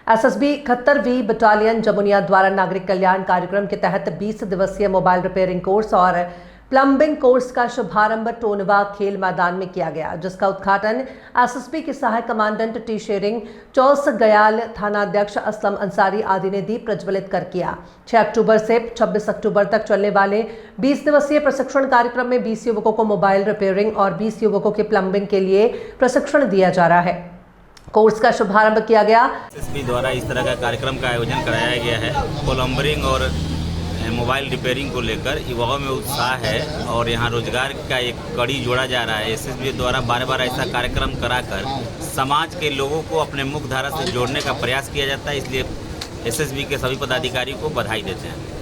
SSB 71वीं battalion Jamuniya द्वारा नागरिक कल्याण कार्यक्रम के तहत 20 दिवसीय मोबाइल रिपेयरिंग कोर्स और प्लम्बिंग कोर्स का शुभारंभ टोनवा खेल मैदान में किया गया, जिसका उद्घाटन एसएसबी के सहायक कमांडेंट टी शेरिंग, चौस गयाल, थानाध्यक्ष असलम अंसारी आदि ने दीप प्रज्वलित कर किया। 6 अक्टूबर से 26 अक्टूबर तक चलने वाले 20 दिवसीय प्रशिक्षण कार्यक्रम में 20 युवकों को मोबाइल रिपेयरिंग और 20 युवकों के प्लम्बिंग के लिए प्रशिक्षण दिया जा रहा है। कोर्स का शुभारंभ किया गया। एसएसबी द्वारा इस तरह का कार्यक्रम का आयोजन कराया गया है। प्लम्बरिंग और मोबाइल रिपेयरिंग को लेकर युवाओं में उत्साह है और यहाँ रोजगार का एक कड़ी जोड़ा जा रहा है। एसएसबी द्वारा बार बार ऐसा कार्यक्रम कराकर समाज के लोगों को अपने मुख्य धारा से जोड़ने का प्रयास किया जाता है, इसलिए एसएसबी के सभी पदाधिकारी को बधाई देते हैं।